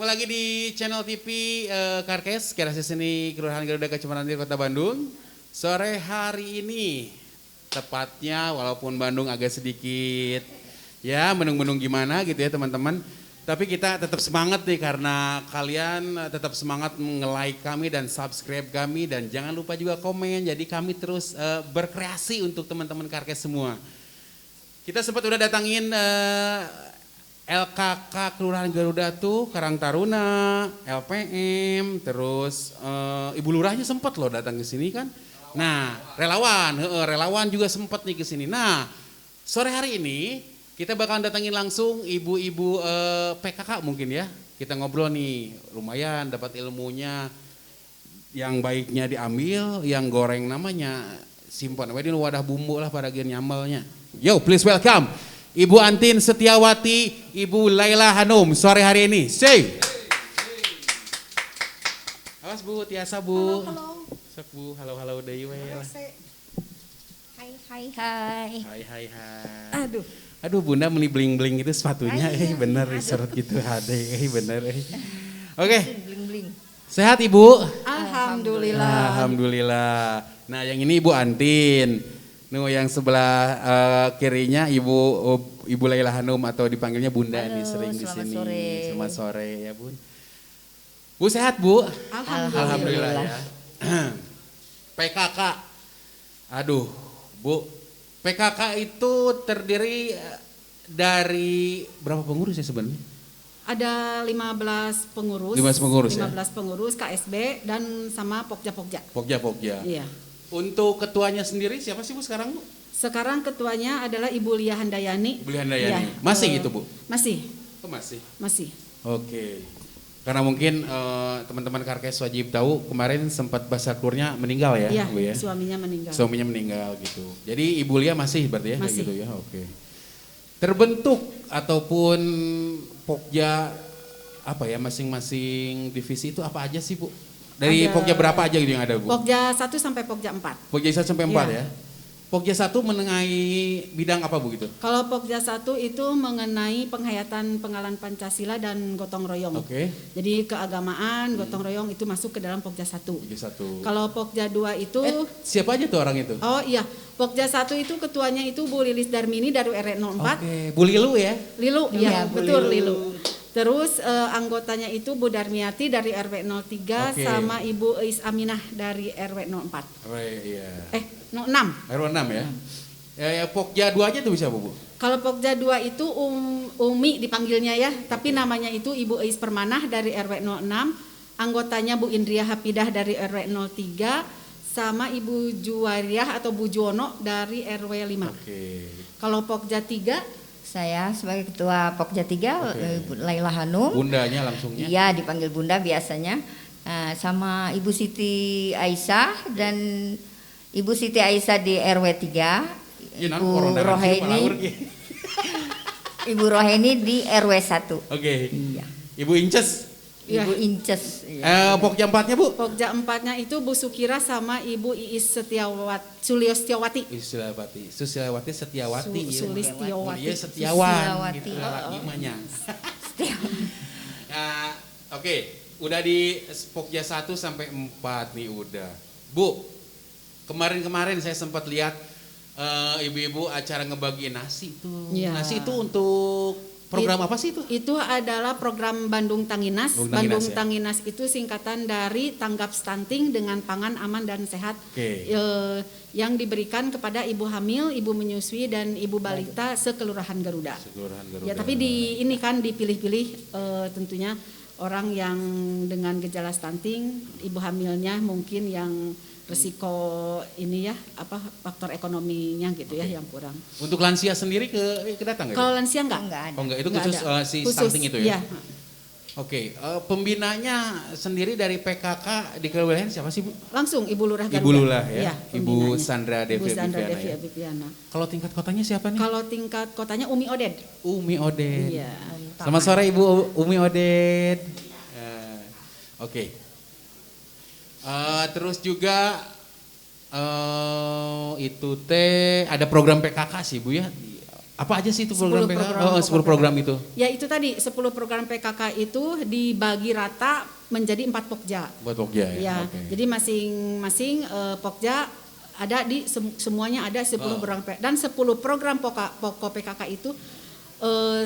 lagi di channel TV Karkes, Garasi Seni Kelurahan Garuda Kecamatan Rantir Kota Bandung. Sore hari ini, tepatnya walaupun Bandung agak sedikit ya mendung-mendung gimana gitu ya teman-teman. Tapi kita tetap semangat nih karena kalian tetap semangat nge-like kami dan subscribe kami. Dan jangan lupa juga komen, jadi kami terus berkreasi untuk teman-teman Karkes semua. Kita sempat udah datangin LKK Kelurahan Garuda tuh, Karang Taruna, LPM, terus Ibu Lurahnya sempat loh datang ke sini kan. Nah, relawan juga sempat nih ke sini. Nah, sore hari ini kita bakalan datangin langsung ibu-ibu PKK mungkin ya. Kita ngobrol nih, lumayan dapat ilmunya. Yang baiknya diambil, yang goreng namanya simpan. Di wadah bumbu lah pada bagian nyambelnya. Yo, please welcome Ibu Antin Setiawati, Ibu Laila Hanum sore hari ini. Say. Awas Bu, tiasa Bu. Halo. Sok Bu, halo deui we. Hai. Hai. Aduh. Bunda meni bling-bling itu sepatunya, bener diseret gitu hade, bener. Oke. Bling. Sehat Ibu? Alhamdulillah. Nah, yang ini Ibu Antin. Yang sebelah kirinya Ibu Laila Hanum atau dipanggilnya Bunda. Halo, nih sering di sini. Selamat sore ya Bun. Bu sehat Bu? Alhamdulillah ya. PKK. Aduh Bu, PKK itu terdiri dari berapa pengurus ya sebenarnya? Ada 15 pengurus. 15 pengurus KSB dan sama Pokja. Pokja. Iya. Untuk ketuanya sendiri siapa sih Bu sekarang Bu? Sekarang ketuanya adalah Ibu Lia Handayani. Ibu Lia Handayani. Ya, masih gitu Bu? Masih. Oh masih? Masih. Oke. Karena mungkin teman-teman Karkes wajib tahu kemarin sempat basakurnya meninggal ya, Iya, Bu ya? Suaminya meninggal gitu. Jadi Ibu Lia masih berarti ya? Masih. Gitu ya, oke. Terbentuk ataupun Pokja apa ya masing-masing divisi itu apa aja sih Bu? Dari Pokja berapa aja gitu yang ada Bu? Pokja 1 sampai Pokja 4. Pokja 1 sampai 4 ya. Ya? Pokja 1 menengahi bidang apa Bu gitu? Kalau Pokja 1 itu mengenai penghayatan penggalan Pancasila dan gotong royong. Oke. Jadi keagamaan, gotong royong itu masuk ke dalam Pokja 1. Pokja 1. Kalau Pokja 2 itu siapa aja tuh orang itu? Oh iya, Pokja 1 itu ketuanya itu Bu Lilis Darmini dari RW 04. Oke, Bu Lilu ya? Lilu, ya Bu betul Lilu. Terus anggotanya itu Bu Darmiati dari RW 03 sama Ibu Eis Aminah dari RW 04. Iya. 06. RW 6 ya? Ya Pokja 2 aja tuh bisa Bu? Kalau Pokja 2 itu Umi dipanggilnya ya, tapi namanya itu Ibu Eis Permanah dari RW 06, anggotanya Bu Indria Hapidah dari RW 03, sama Ibu Juwariah atau Bu Juwono dari RW 5. Kalau Pokja 3 saya sebagai ketua Pokja 3, Laila Hanum. Bundanya langsungnya? Iya, dipanggil Bunda biasanya. Sama Ibu Siti Aisyah dan Ibu Siti Aisyah di RW 3. Ibu Roheni di RW 1. Oke. Iya. Ibu Inces? Ibu Inces. Pokja 4-nya Bu? Pokja 4-nya itu Bu Sukira sama Ibu Iis Sulistiawati. Sulistiawati Setiawati. Sulistiawati. Iya Setiawan. Gitu lagi namanya. Oke, udah di Pokja 1 sampai 4 nih udah. Bu, kemarin saya sempat lihat ibu-ibu acara ngebagiin nasi tuh. Ya. Nasi itu untuk program apa sih itu? Itu adalah program Bandung Tanginas. Bandung Tanginas itu singkatan dari Tanggap Stunting dengan Pangan Aman dan Sehat. Yang diberikan kepada ibu hamil, ibu menyusui dan ibu balita sekelurahan Garuda. Ya, tapi ini kan dipilih-pilih tentunya orang yang dengan gejala stunting, ibu hamilnya mungkin yang resiko ini ya faktor ekonominya gitu ya yang kurang. Untuk lansia sendiri kedatang nggak? Kalau lansia enggak ada. Oh enggak, itu khusus si stunting itu ya? Iya. Oke, pembinanya sendiri dari PKK di kelurahan siapa sih Bu? Langsung Ibu Lurah Garuda. Ibu Lurah ya? Ibu Sandra Devi Abipiana. Kalau tingkat kotanya siapa nih? Kalau tingkat kotanya Umi Oded. Iya. Selamat sore Ibu Umi Oded. Oke. Terus juga itu ada program PKK sih Bu ya. Apa aja sih itu 10 program PKK? program Oh, 10 program itu. Ya itu tadi 10 program PKK itu dibagi rata menjadi 4 Pokja. Buat Pokja ya. Ya, Oke. jadi masing-masing Pokja ada di semuanya ada 10 program dan 10 program pokok PKK itu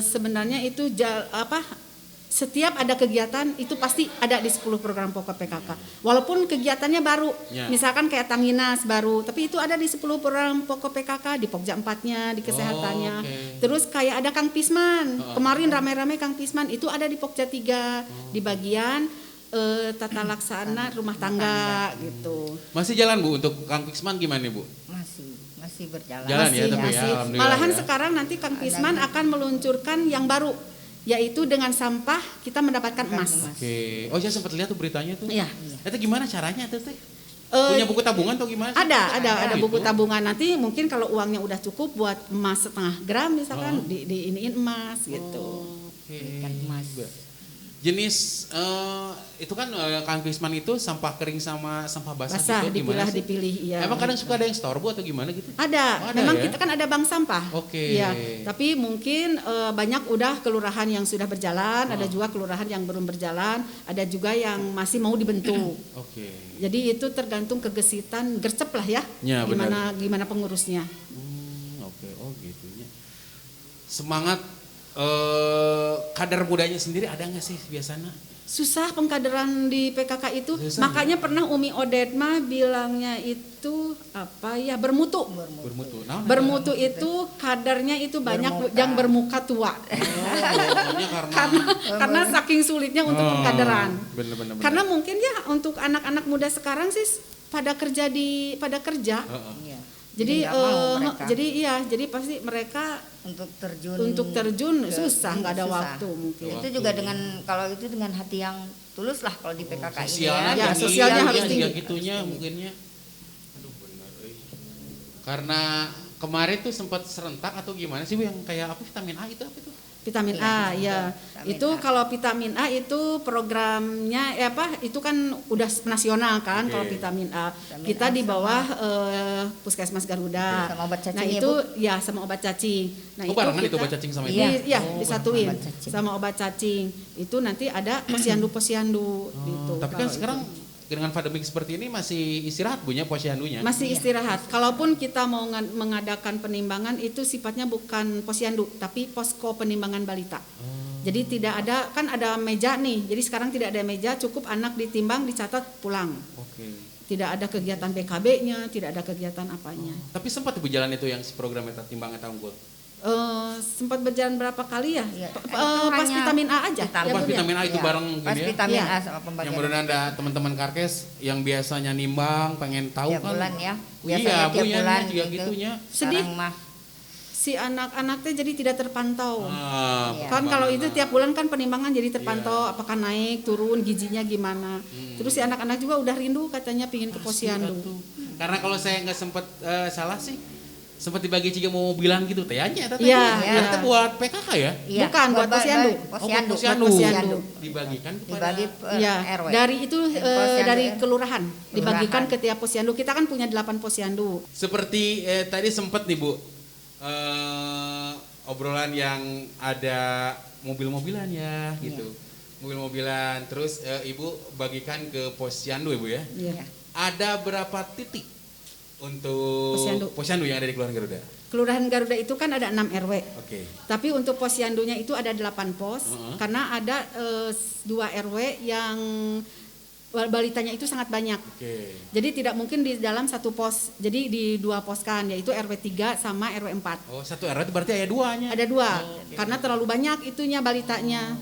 sebenarnya itu setiap ada kegiatan itu pasti ada di 10 program pokok PKK. Walaupun kegiatannya baru, misalkan kayak Tanginas baru, tapi itu ada di 10 program pokok PKK, di Pokja 4-nya, di kesehatannya. Terus kayak ada Kang Pisman, kemarin ramai-ramai Kang Pisman, itu ada di Pokja 3, di bagian tata laksana rumah tangga gitu. Masih jalan Bu untuk Kang Pisman gimana Bu? Masih berjalan. Jalan ya, tapi ya, alhamdulillah Malahan ya. sekarang nanti Kang Pisman akan meluncurkan yang baru, yaitu dengan sampah kita mendapatkan emas. Oke. Oh, saya sempat lihat tuh beritanya tuh. Iya. Itu gimana caranya tuh Teh? Punya buku tabungan atau gimana sih? Ada gitu. buku tabungan, nanti mungkin kalau uangnya udah cukup buat emas setengah gram misalkan diiniin emas gitu. Oke. Emas. Jenis itu kan Kang Pisman itu sampah kering sama sampah basah gitu gimana sih? Dipilih ya. Emang kadang suka ada yang store Bu atau gimana gitu? Ada, Ada memang ya? kita kan ada bank sampah. Oke. Ya, tapi mungkin banyak udah kelurahan yang sudah berjalan, ada juga kelurahan yang belum berjalan, ada juga yang masih mau dibentuk. Oke. Jadi itu tergantung kegesitan, gercep lah ya. Ya, gimana pengurusnya. Oke, oh gitu ya. Semangat kader budaya sendiri ada nggak sih biasanya? Susah pengkaderan di PKK itu, Susah, makanya pernah Umi Odet mah bilangnya itu apa ya, bermutu. Bermutu. Bermutu itu kadernya itu banyak yang bermuka tua. Karena saking sulitnya untuk pengkaderan. Bener. Karena mungkin ya untuk anak-anak muda sekarang sih pada kerja. Iya. Jadi nggak mau mereka. jadi pasti mereka untuk terjun susah, nggak ada susah. waktu mungkin. Itu juga kalau itu dengan hati yang tulus lah kalau di PKK ini Sosialnya, Ya, tinggi, sosialnya ya, harus ya, tinggi. ya gitunya mungkinnya. Aduh bener. Karena kemarin tuh sempat serentak atau gimana sih Bu yang kayak apa vitamin A itu apa itu? Vitamin A ya. Itu kalau vitamin A itu programnya itu kan udah nasional kan kalau vitamin A. Kita di bawah Puskesmas Garuda. Sama obat cacing Nah ya, itu Bu? ya sama obat cacing. Nah Barengan itu kita- obat cacing sama itu? Iya, disatuin obat cacing. sama obat cacing. Itu nanti ada posyandu gitu. Tapi kan kalau sekarang itu. dengan pandemi seperti ini masih istirahat punya posyandunya. Masih istirahat. Kalaupun kita mau mengadakan penimbangan itu sifatnya bukan posyandu, tapi posko penimbangan balita. Jadi tidak ada, kan ada meja nih. Jadi sekarang tidak ada meja, cukup anak ditimbang, dicatat, pulang. Oke. Tidak ada kegiatan BKB-nya, tidak ada kegiatan apanya. Tapi sempat Ibu jalan itu yang program eta timbang eta unggul. Sempat berjalan berapa kali ya? Iya. Pas Hanya vitamin A aja. vitamin. ya, Pas Bu, ya? vitamin A itu Iya. bareng Pas gini ya. vitamin Iya. A sama Yang pembagian. benar ada teman-teman Karkes yang biasanya nimbang, pengen tahu Tiap kan. bulan ya. Iya, Biasanya Bu tiap ya, bulan juga gitu. gitunya. Sedih. Sekarang mah Si anak-anak teh jadi tidak terpantau. Iya. Kan kalau itu tiap bulan kan penimbangan jadi terpantau apakah naik, turun, gizinya gimana. Terus si anak-anak juga udah rindu katanya pingin ke posyandu. Karena kalau saya nggak sempat salah sih, sempat dibagi juga mau bilang gitu tanya tadi. Iya, Ternyata iya. buat PKK ya? Iya, Bukan, buat posyandu. Posyandu. Oh, posyandu. Posyandu. Dibagikan kepada Dibagi Ya, RW. dari itu Posyandu dari ya. kelurahan dibagikan Kelurahan. ke tiap posyandu. Kita kan punya 8 posyandu. Seperti tadi sempat nih Bu, obrolan yang ada mobil-mobilan ya gitu. Mobil-mobilan, terus Ibu bagikan ke posyandu Ibu ya. Iya. Ada berapa titik untuk posyandu yang ada di Kelurahan Garuda? Kelurahan Garuda itu kan ada 6 RW. Oke. Tapi untuk posyandunya itu ada 8 pos karena ada 2 RW yang balitanya itu sangat banyak. Oke. Jadi tidak mungkin di dalam satu pos. Jadi di 2 pos kan, yaitu RW 3 sama RW 4. Oh, satu RW itu berarti ada 2-nya. Ada 2 karena terlalu banyak itunya balitanya.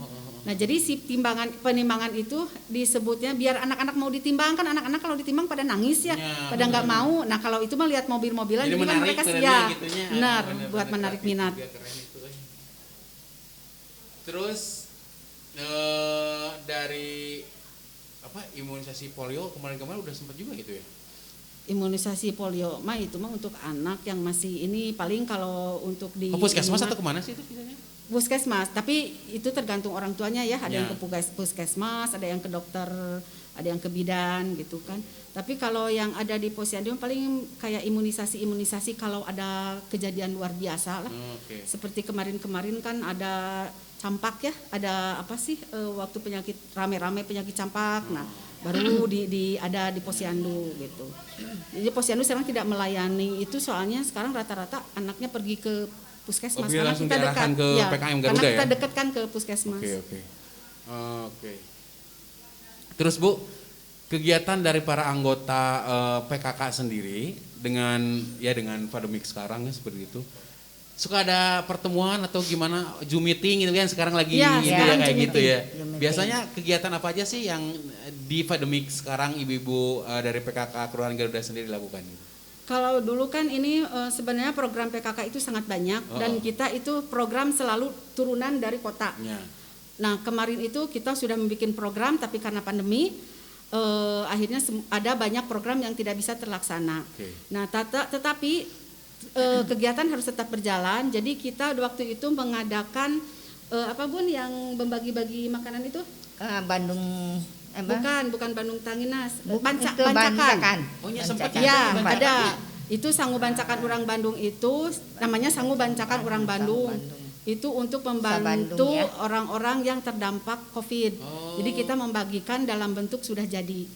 Nah, jadi si penimbangan itu disebutnya biar anak-anak mau ditimbang, kan anak-anak kalau ditimbang pada nangis ya, Ya, pada nggak mau. Nah, kalau itu mah lihat mobil-mobilan Jadi jadi kan menarik mereka sebenarnya ya. gitunya. Benar, Bener-bener buat menarik kreatif minat. juga, keren itu, Terus dari apa imunisasi polio kemarin-kemarin udah sempat juga gitu ya? Imunisasi polio mah itu mah untuk anak yang masih ini, paling kalau untuk di Ke puskesmas atau kemana sih itu biasanya? Puskesmas, tapi itu tergantung orang tuanya ya. Ada Ya. yang ke puskesmas, ada yang ke dokter ada yang ke bidan gitu kan. Tapi kalau yang ada di Posyandu paling kayak imunisasi kalau ada kejadian luar biasa lah. Seperti kemarin-kemarin kan ada campak ya, ada apa sih waktu penyakit rame-rame penyakit campak. Nah, baru ada di Posyandu gitu. Jadi Posyandu sekarang tidak melayani itu soalnya sekarang rata-rata anaknya pergi ke puskesmas karena langsung kita dekat ke ya, PKM Garuda karena kita ya? dekat kan ke puskesmas. Oke. Terus Bu, kegiatan dari para anggota PKK sendiri dengan pandemik sekarang ya seperti itu. Suka ada pertemuan atau gimana Zoom meeting gitu kan sekarang lagi kayak gitu ya. Biasanya kegiatan apa aja sih yang di pandemik sekarang ibu-ibu dari PKK Kelurahan Garuda sendiri lakukan? Kalau dulu kan ini sebenarnya program PKK itu sangat banyak dan kita itu program selalu turunan dari kota. Nah kemarin itu kita sudah membuat program tapi karena pandemi akhirnya ada banyak program yang tidak bisa terlaksana. Nah tetapi kegiatan harus tetap berjalan. Jadi kita waktu itu mengadakan apa Bun yang membagi-bagi makanan itu? Bandung Bukan Bandung Tanginas, Bancakan. Oh ya sempat ya ada. Itu Sangu Bancakan Urang Bandung itu namanya Sangu Bancakan Urang Bandung. Itu untuk membantu orang-orang yang terdampak COVID. Jadi kita membagikan dalam bentuk sudah jadi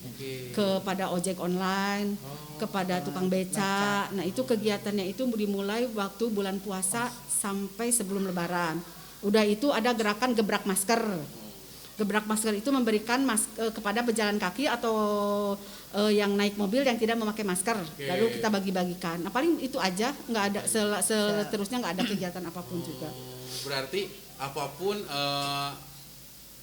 kepada ojek online, kepada tukang beca. Nah itu kegiatannya itu dimulai waktu bulan puasa sampai sebelum Lebaran. Udah itu ada gerakan gebrak masker. Gebrak masker itu memberikan kepada pejalan kaki atau yang naik mobil yang tidak memakai masker. Lalu kita bagi-bagikan. Nah paling itu aja, nggak ada seterusnya nggak ada kegiatan apapun juga. Berarti apapun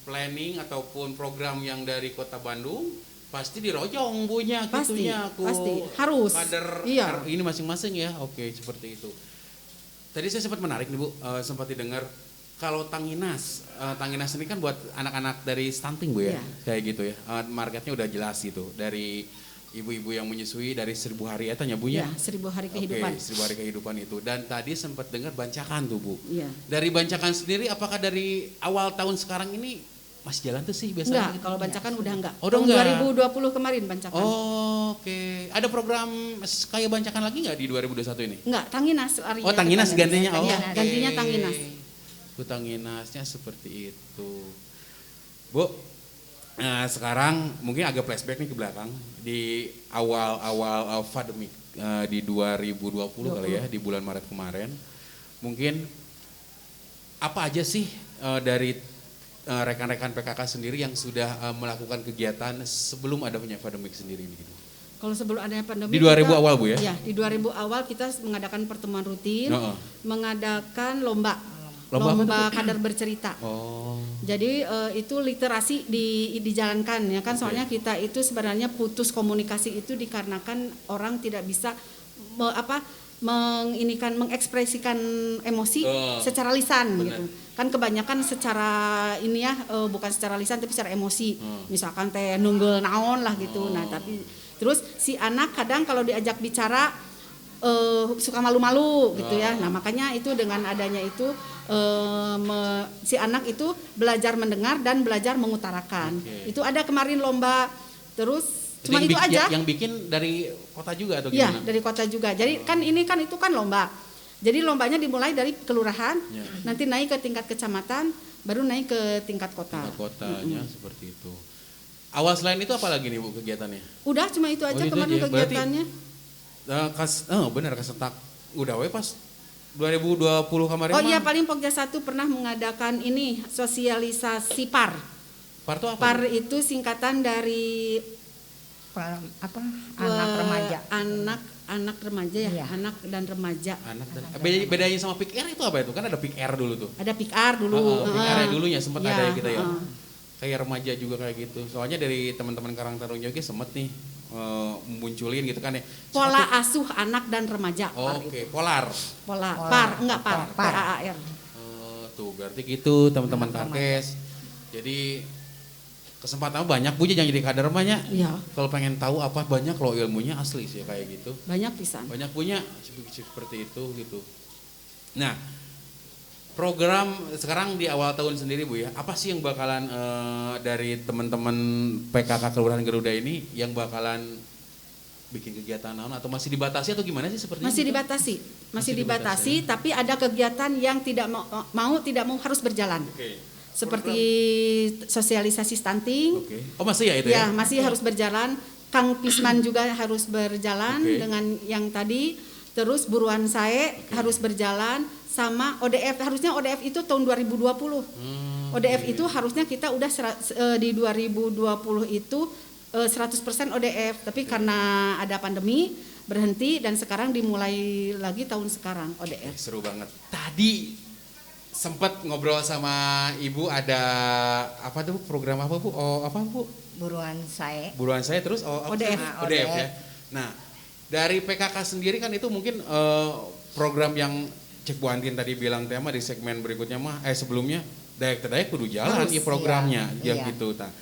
planning ataupun program yang dari Kota Bandung pasti dirojong bunya gitunya pasti harus kader ini masing-masing ya. Oke, seperti itu. Tadi saya sempat menarik nih Bu, sempat didengar kalau Tanginas ini kan buat anak-anak dari stunting Bu ya, kayak gitu ya. Marketnya udah jelas gitu dari ibu-ibu yang menyusui dari 1000 hari ya tanya Bu ya. 1000 hari kehidupan. 1000 hari kehidupan itu. Dan tadi sempat dengar Bancakan tuh Bu. Iya. Dari Bancakan sendiri apakah dari awal tahun sekarang ini masih jalan tuh sih biasanya? Enggak, kalau Bancakan udah enggak. Oh, tahun 2020 kemarin Bancakan. Oke. Ada program kayak Bancakan lagi nggak di 2021 ini? Enggak, Tanginas larinya. Oh, Tanginas gantinya. Gantinya Tanginas. Tanginasnya seperti itu. Bu, nah sekarang mungkin agak flashback nih ke belakang. Di awal pandemi di 2020 kali ya, di bulan Maret kemarin. Mungkin apa aja sih dari rekan-rekan PKK sendiri yang sudah melakukan kegiatan sebelum adanya pandemi sendiri ini gitu? Kalau sebelum adanya pandemi di 2000 awal Bu ya? Iya, di 2000 awal kita mengadakan pertemuan rutin, mengadakan lomba kader bercerita. Jadi itu literasi dijalankan ya kan, soalnya kita itu sebenarnya putus komunikasi itu dikarenakan orang tidak bisa mengekspresikan emosi secara lisan. Bener. Gitu. Kan kebanyakan secara ini ya bukan secara lisan tapi secara emosi. Misalkan teh nunggul naon lah gitu. Nah, tapi terus si anak kadang kalau diajak bicara suka malu-malu gitu ya. Nah, makanya itu dengan adanya itu si anak itu belajar mendengar dan belajar mengutarakan. Itu ada kemarin lomba. Terus cuma itu aja. Yang bikin dari kota juga atau gimana? Iya, dari kota juga. Jadi kan ini kan itu kan lomba. Jadi lombanya dimulai dari kelurahan, nanti naik ke tingkat kecamatan, baru naik ke tingkat kota. Tingkat kotanya seperti itu. Awal selain itu apa lagi nih Bu kegiatannya? Udah cuma itu aja kemarin kegiatannya. Benar kesetak. Udah pas 2020 kemarin. Oh iya, paling Pokja 1 pernah mengadakan ini sosialisasi PAR. PAR itu apa? PAR itu singkatan dari anak remaja. Anak remaja ya, iya. Anak dan remaja. Bedanya sama PIK-R itu apa itu? Kan ada PIK-R dulu tuh. Ada PIK-R dulu. PIK-R dulunya sempat ada ya kita ya. Kayak remaja juga kayak gitu. Soalnya dari teman-teman Karang Taruna juga sempat nih munculin gitu kan ya. Pola asuh anak dan remaja. Oke, Polar. PAR, enggak PAR. PAR. Tuh berarti gitu teman-teman Karkes. Jadi kesempatan banyak Bu jangan jadi kader banyak. Iya. Kalau pengen tahu apa banyak loh ilmunya asli sih kayak gitu. Banyak pisan. Banyak punya seperti itu gitu. Nah, program sekarang di awal tahun sendiri Bu ya, apa sih yang bakalan dari teman-teman PKK Kelurahan Garuda ini yang bakalan bikin kegiatan naon atau masih dibatasi atau gimana sih sepertinya? Masih dibatasi, tapi ada kegiatan yang tidak mau harus berjalan. Oke. Seperti sosialisasi stunting. Oke. Oh masih ya itu ya? Ya, masih harus berjalan. Kang Pisman juga harus berjalan dengan yang tadi. Terus buruan saya harus berjalan sama ODF. Harusnya ODF itu tahun 2020. ODF itu harusnya kita udah di 2020 itu 100% ODF, tapi karena ada pandemi berhenti dan sekarang dimulai lagi tahun sekarang ODF. Seru banget. Tadi sempat ngobrol sama Ibu ada apa tuh program apa Bu? Oh apa Bu? Buruan saya. Buruan saya terus ODF. ODF ya. Nah dari PKK sendiri kan itu mungkin program yang Cek Bu Antin tadi bilang tema di segmen berikutnya mah sebelumnya dayak kudu jalan ya programnya yang gitu. Nah,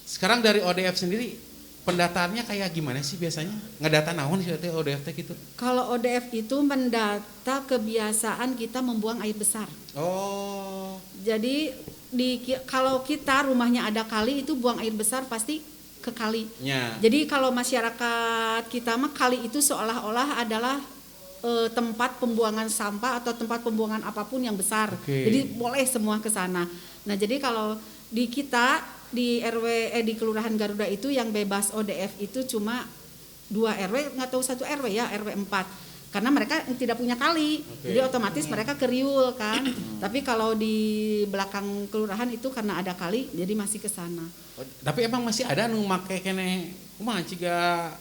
sekarang dari ODF sendiri pendataannya kayak gimana sih biasanya? Ngedata naon sih ODF gitu? Kalau ODF itu mendata kebiasaan kita membuang air besar. Oh. Jadi kalau kita rumahnya ada kali itu buang air besar pasti ke kali. Ya. Jadi kalau masyarakat kita mah kali itu seolah-olah adalah tempat pembuangan sampah atau tempat pembuangan apapun yang besar. Jadi boleh semua ke sana. Nah, jadi kalau di kita di di Kelurahan Garuda itu yang bebas ODF itu cuma 2 RW, nggak tahu 1 RW ya, RW 4. Karena mereka tidak punya kali. Jadi otomatis mereka keriul kan. Tapi kalau di belakang kelurahan itu karena ada kali jadi masih ke sana. Tapi emang masih ada nu make kene kumaha ciga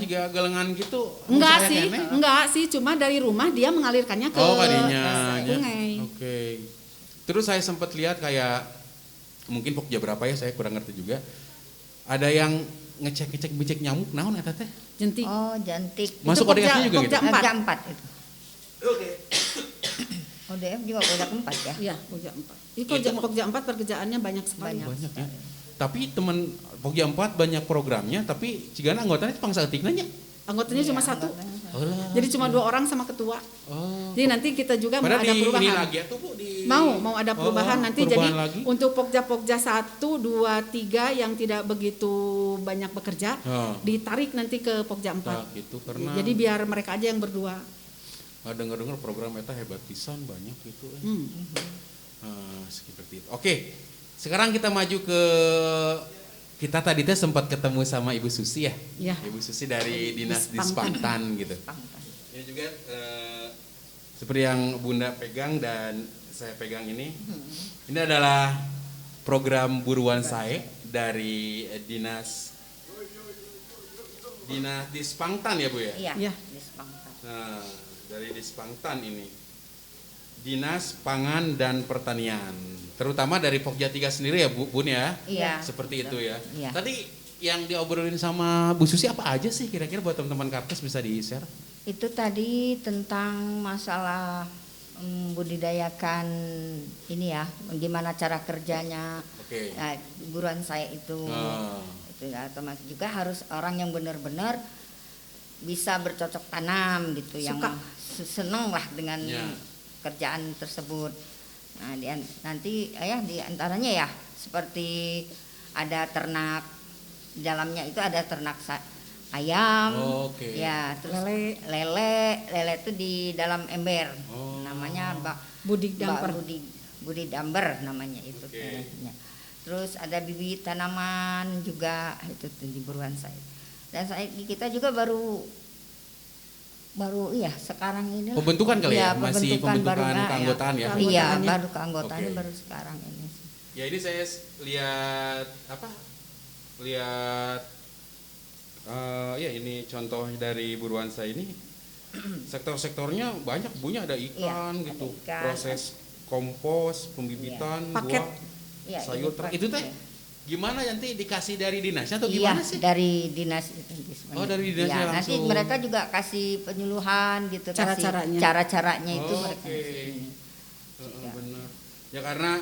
jika galengan gitu? Enggak sih, cuma dari rumah dia mengalirkannya ke sungai. Oke. Terus saya sempat lihat kayak mungkin pokja berapa ya saya kurang ngerti juga. Ada yang ngecek becek nyamuk naon eta teh? Jentik. Oh, jantik. Masuk ODF-nya juga gitu. Pokja 4 itu. Oke. ODF juga pokja 4 ya? Iya, pokja 4. Itu pokja 4 pekerjaannya banyak sekali. Banyak ya. Tapi teman pokja 4 banyak programnya, tapi cigana anggotanya pangsaeutik nanya. Anggotanya cuma 1. Jadi cuma 2 orang sama ketua. Jadi nanti kita juga mau ada perubahan. Ini lagi tuh Bu di mau ada perubahan nanti jadi lagi. untuk pokja 1, 2, 3 yang tidak begitu banyak bekerja ditarik nanti ke pokja 4. Nah, gitu karena jadi biar mereka aja yang berdua. Dengar program eta hebat pisan banyak gitu. Seperti itu. Oke. Sekarang kita maju ke kita tadi teh sempat ketemu sama Ibu Susi ya. Ibu Susi dari Dinas Dispangtan gitu. Ini juga seperti yang Bunda pegang dan saya pegang ini. Ini adalah program buruan saya dari Dinas Dispangtan ya Bu ya? Iya. Dispangtan. Nah, dari Dispangtan ini. Dinas Pangan dan Pertanian. Terutama dari Pokja 3 sendiri ya Bun ya? Iya. Seperti itu ya. Iya. Tadi yang diobrolin sama Bu Susi apa aja sih kira-kira buat teman-teman Karkes bisa di-share? Itu tadi tentang masalah budidayakan ini ya, gimana cara kerjanya. Nah, buruan saya itu ya, termasuk juga harus orang yang benar-benar bisa bercocok tanam gitu, yang seneng lah dengan kerjaan tersebut. Nah, nanti di antaranya ya seperti ada ternak, di dalamnya itu ada ternak ayam, ya terus lele itu di dalam ember, namanya Budi damber namanya itu. Terus ada bibit tanaman juga itu di buruan saya. Dan kita juga baru sekarang ini pembentukan kali ya, masih pembentukan baru, keanggotaan ya. Iya, baru keanggotaannya baru sekarang ini. Ya ini saya lihat ya ini contoh dari buruan saya ini. Sektor-sektornya banyak, punya ada ikan gitu, proses kompos, pembibitan, buah, sayur. Itu teh gimana nanti dikasih dari dinasnya atau gimana sih? Dari dinas itu. Oh, dari dinasnya langsung. Nanti mereka juga kasih penyuluhan gitu, cara-caranya itu mereka. Benar. Ya karena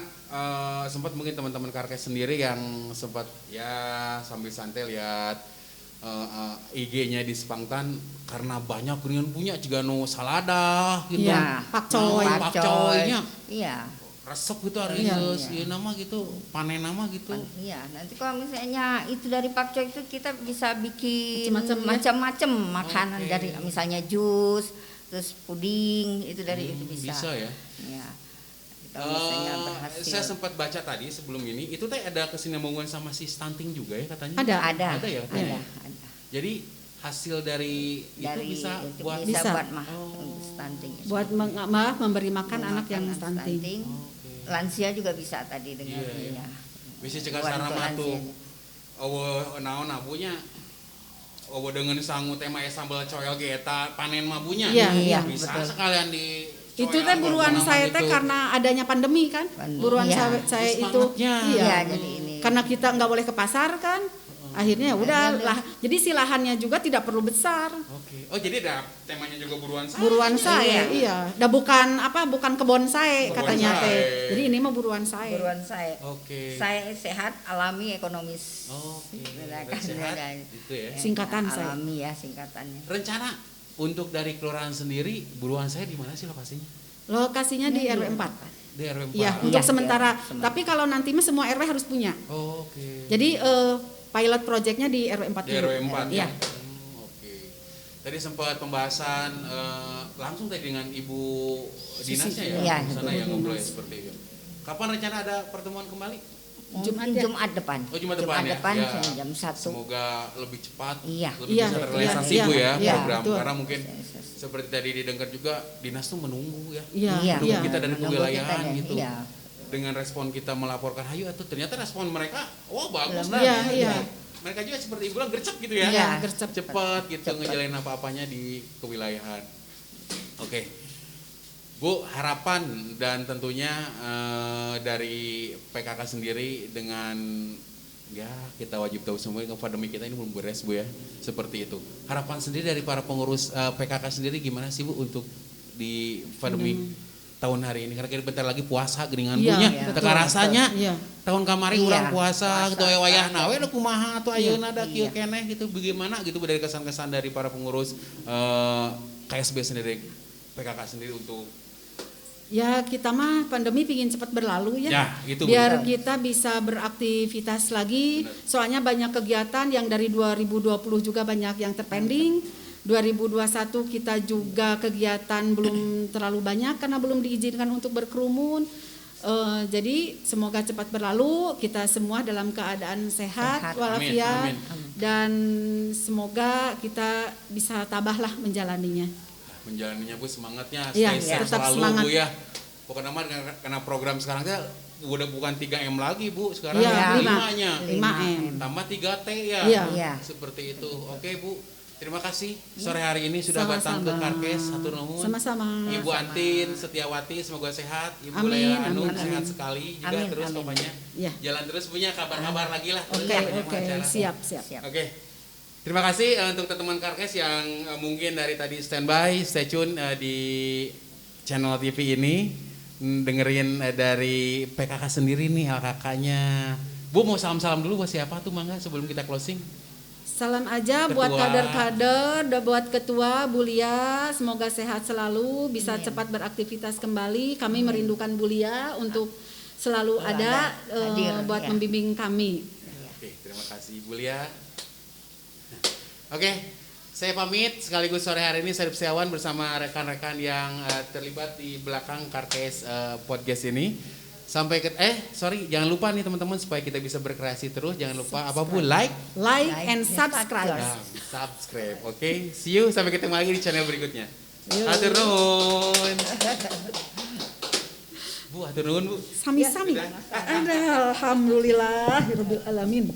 sempat mungkin teman-teman Karkes sendiri yang sempat ya sambil santai lihat IG-nya di Sepangtan karena banyak dengan punya juga no salada gitu. Iya, pakcoynya. Iya. Resep gitu harus iya nama gitu, panen nama gitu. Iya, nanti kalau misalnya itu dari pakcoy itu kita bisa bikin macam-macam makanan dari misalnya jus, terus puding itu dari itu bisa. Bisa ya. Iya. Kalau misalnya berhasil. Saya sempat baca tadi sebelum ini, itu teh ada kesinambungan sama si stunting juga ya katanya. Ada ya. Ada. Jadi hasil dari itu bisa buat stunting. Buat memberi makan anak yang stunting. Lansia juga bisa tadi dengan iya. Bisa cegah sarama tuh. Naon abunya. Dengan sangu tema sambal coel eta panen mabunya. Iya, bisa betul. Sekalian di itu teh buruan saya teh karena adanya pandemi kan. Buruan saya itu iya jadi ini. Karena kita nggak boleh ke pasar kan. Akhirnya udah lah. Jadi si lahannya juga tidak perlu besar. Oke. Oh jadi ada temanya juga buruan saya. Buruan saya, iya. Dah bukan kebon saya katanya teh. Jadi ini mah buruan saya. Buruan saya. Oke. Saya sehat, alami, ekonomis. Oke. Sehat itu ya. Singkatan saya. Alami ya singkatannya. Rencana untuk dari kelurahan sendiri buruan saya di mana sih lokasinya? Lokasinya di RW 4. Di RW 4. Iya, untuk sementara. Tapi kalau nanti mah semua RW harus punya. Oke. Jadi pilot projectnya di RW 4 di RW 4 ya. Oke. Tadi sempat pembahasan langsung tadi dengan Ibu Dinasnya ya, sana yang ngobrol seperti itu. Kapan rencana ada pertemuan kembali? Jumat depan. Oh, Jumat depan ya. Jam 1. Semoga lebih cepat, iya. lebih bisa terrealisasi Bu ya program. Betul. Karena mungkin seperti tadi didengar juga dinas tuh menunggu ya. Iya. Kita dari kewilayahan gitu. Iya. Dengan respon kita melaporkan hayu atau ternyata respon mereka bagus. Iya. Mereka juga seperti Ibu bilang gercep gitu ya. Iya, gercep cepat gitu ngejalanin apa-apanya di kewilayahan. Oke. Bu, harapan dan tentunya dari PKK sendiri dengan ya kita wajib tahu semua pandemi kita ini belum beres Bu ya. Seperti itu. Harapan sendiri dari para pengurus PKK sendiri gimana sih Bu untuk di pandemi tahun hari ini karena kita bentar lagi puasa geuningan punya teka rasanya tahun kemarin urang puasa gitu wayah nawe da kumaha atuh ayeuna da kieu keneh gitu bagaimana gitu dari kesan-kesan dari para pengurus KSB sendiri PKK sendiri untuk ya kita mah pandemi pingin cepat berlalu ya itu biar kita bisa beraktivitas lagi soalnya banyak kegiatan yang dari 2020 juga banyak yang terpending 2021 kita juga kegiatan belum terlalu banyak karena belum diizinkan untuk berkerumun. Jadi semoga cepat berlalu, kita semua dalam keadaan sehat walafiat dan semoga kita bisa tabahlah menjalaninya. Menjalaninya Bu semangatnya, stay safe tetap selalu semangat. Bu ya. Pokoknya mah karena program sekarang teh udah bukan 3M lagi Bu, sekarang 5-nya. Tambah 3T ya. Iya. Seperti itu. Oke Bu. Terima kasih sore hari ini sudah datang ke Karkes Hatur nuhun. Sama-sama. Ibu Antin Setiawati semoga sehat. Ibu Lea Anu sehat sekali juga terus pokoknya. Jalan terus punya kabar-kabar lagi lah. Oke, siap. Oke. Terima kasih untuk teman-teman Karkes yang mungkin dari tadi standby, stay tune di channel TV ini dengerin dari PKK sendiri nih LKK-nya. Bu mau salam-salam dulu buat siapa tuh mangga sebelum kita closing? Salam aja ketua. Buat kader-kader, buat ketua Bulia, semoga sehat selalu, bisa cepat beraktivitas kembali. Kami merindukan Bulia untuk selalu ada buat membimbing kami. Oke, terima kasih Bulia. Oke, saya pamit sekaligus sore hari ini saya Setiawan bersama rekan-rekan yang terlibat di belakang Karkes podcast ini. Sampai jangan lupa nih teman-teman supaya kita bisa berkreasi terus, jangan lupa apa Bu like and subscribe. Subscribe. Oke, see you sampai ketemu lagi di channel berikutnya. Hatur nuhun. Bu, hatur nuhun Bu. Sami-sami. Alhamdulillahirabbil alamin.